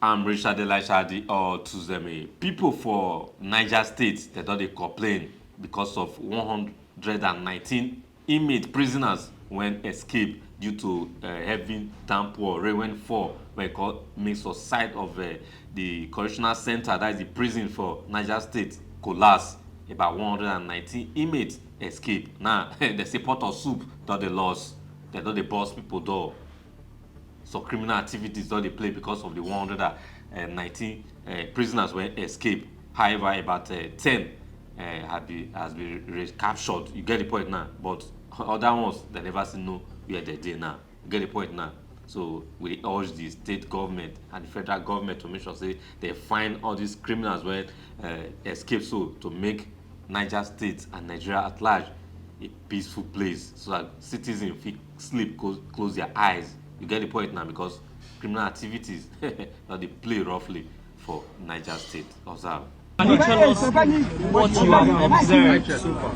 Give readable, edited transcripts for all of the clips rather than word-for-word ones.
I'm Richard Elishadi or Tuzeme. People for Niger State, they don't complain because of 119 inmate prisoners when escape due to heavy downpour, rainfall, when it makes the side of the correctional center, that is the prison for Niger State, collapse. About 119 inmates escape. Now, they say pot of soup, that they lost. They don't they boss people door. So criminal activities don't they play because of the 119 prisoners were escaped. However, about 10 has been recaptured. You get the point now. But other ones, they never see no where they did now. You get the point now. So we urge the state government and the federal government to make sure say they find all these criminals where escape, so to make Niger State and Nigeria at large a peaceful place so that citizens fit sleep, close their eyes. You get the point now, because criminal activities that they play roughly for Niger State. Observe. Can you tell us what you have observed so far?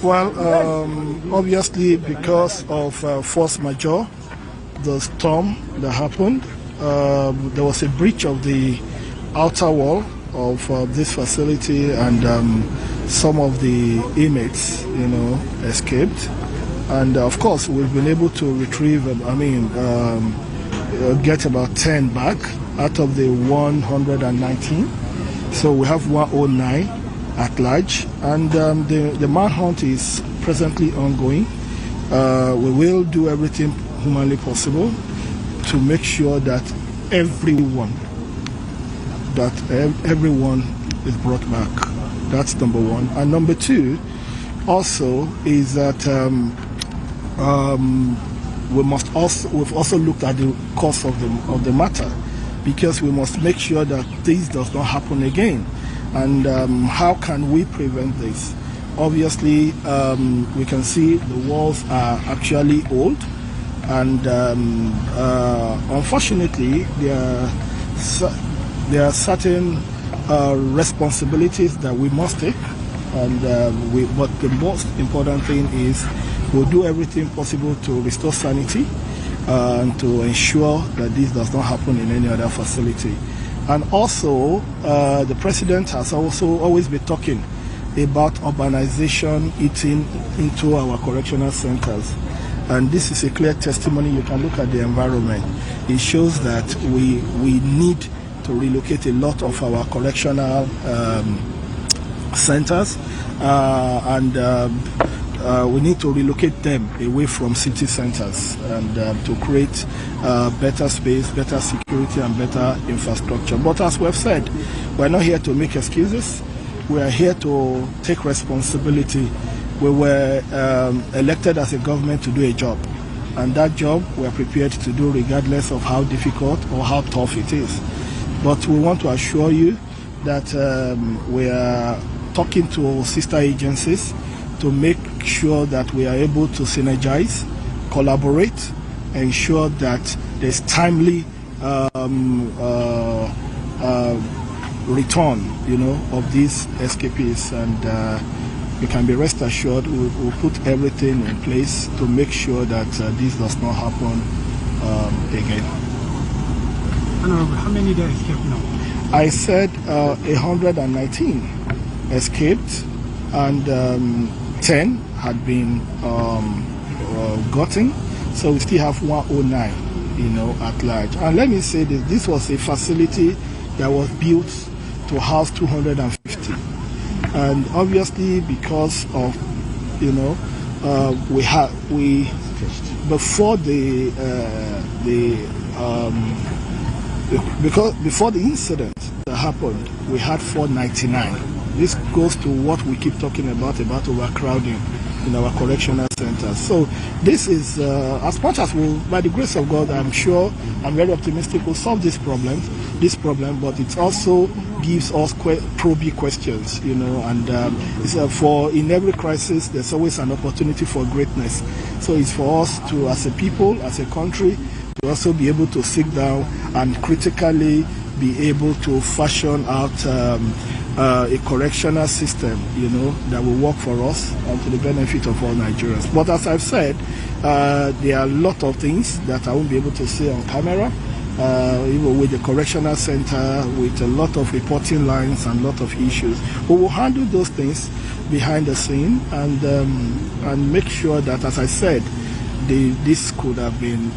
Well, obviously because of force majeure, the storm that happened, there was a breach of the outer wall of this facility, and some of the inmates, escaped. And of course, we've been able to retrieve, get about 10 back out of the 119. So we have 109 at large, and the manhunt is presently ongoing. We will do everything humanly possible to make sure that everyone is brought back. That's number one. And number two also is that we've also looked at the cause of the matter, because we must make sure that this does not happen again. And how can we prevent this? Obviously, we can see the walls are actually old, and unfortunately, there are certain responsibilities that we must take. And but the most important thing is we'll do everything possible to restore sanity and to ensure that this does not happen in any other facility. And also, the president has also always been talking about urbanization eating into our correctional centers. And this is a clear testimony. You can look at the environment. It shows that we need to relocate a lot of our correctional centers, and we need to relocate them away from city centers, and to create better space, better security, and better infrastructure. But as we've said, we're not here to make excuses. We are here to take responsibility. We were elected as a government to do a job, and that job we are prepared to do regardless of how difficult or how tough it is. But we want to assure you that we are talking to sister agencies to make sure that we are able to synergize, collaborate, ensure that there's timely return, of these escapees, and you can be rest assured we'll put everything in place to make sure that this does not happen again. Honorable, how many did escape now? I said 119 escaped, and 10 had been gotten, so we still have 109, at large. And let me say this was a facility that was built to house 250, and obviously because of before the incident that happened, we had 499. This goes to what we keep talking about overcrowding in our correctional centers. So this is, as much as by the grace of God, I'm very optimistic we'll solve this problem, but it also gives us probing questions, and it's for in every crisis, there's always an opportunity for greatness. So it's for us to, as a people, as a country, to also be able to sit down and critically be able to fashion out a correctional system, that will work for us and to the benefit of all Nigerians. But as I've said, there are a lot of things that I won't be able to say on camera, even with the correctional center, with a lot of reporting lines and a lot of issues. We will handle those things behind the scene and make sure that, as I said, this could have been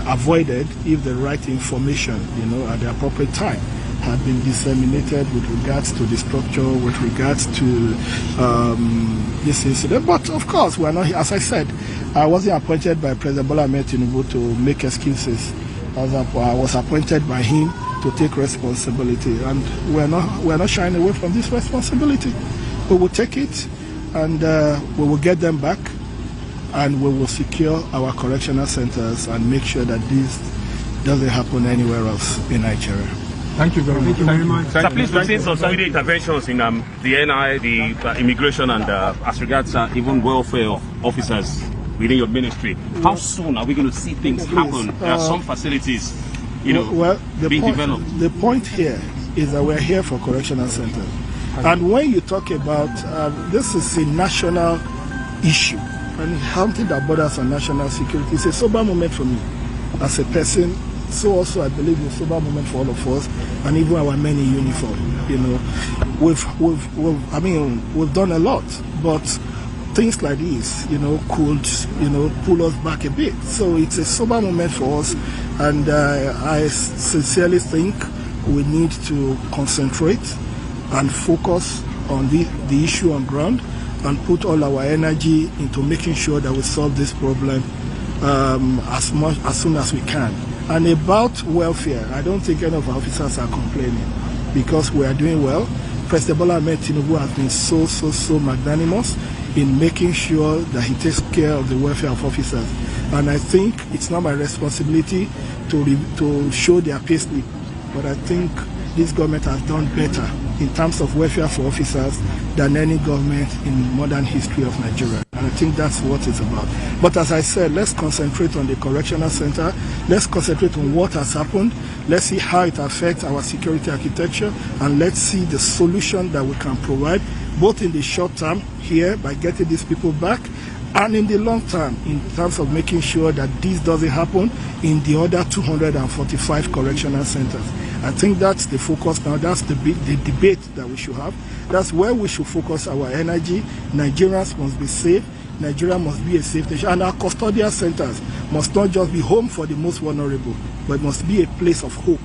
avoided if the right information, at the appropriate time had been disseminated with regards to the structure, with regards to this incident. But of course, we are not, as I said, I wasn't appointed by President Bola Ahmed Tinubu to make excuses. I was appointed by him to take responsibility, and we are not shying away from this responsibility. We will take it, and we will get them back, and we will secure our correctional centers and make sure that this doesn't happen anywhere else in Nigeria. Thank you very much. Sir, please, we've seen some immediate interventions in the NI, the immigration, and as regards even welfare of officers within your ministry. How soon are we going to see things happen? There are some facilities, being developed. The point here is that we're here for correctional centers. And when you talk about, this is a national issue, and something that borders on national security. It's a sober moment for me as a person. So also I believe it's a sober moment for all of us, and even our men in uniform. We've done a lot, but things like this, could, pull us back a bit. So it's a sober moment for us, and I sincerely think we need to concentrate and focus on the issue on ground, and put all our energy into making sure that we solve this problem as soon as we can. And about welfare, I don't think any of our officers are complaining, because we are doing well. President Bola Ahmed Tinubu has been so magnanimous in making sure that he takes care of the welfare of officers. And I think it's not my responsibility to show their payslip, but I think this government has done better in terms of welfare for officers than any government in modern history of Nigeria. And I think that's what it's about. But as I said, let's concentrate on the correctional center. Let's concentrate on what has happened. Let's see how it affects our security architecture, and let's see the solution that we can provide, both in the short term here by getting these people back, and in the long term in terms of making sure that this doesn't happen in the other 245 correctional centers. I think that's the focus now. That's the debate that we should have. That's where we should focus our energy. Nigerians must be safe. Nigeria must be a safe nation. And our custodial centers must not just be home for the most vulnerable, but must be a place of hope,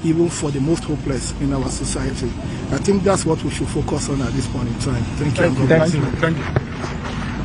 even for the most hopeless in our society. I think that's what we should focus on at this point in time. Thank you. Thank you.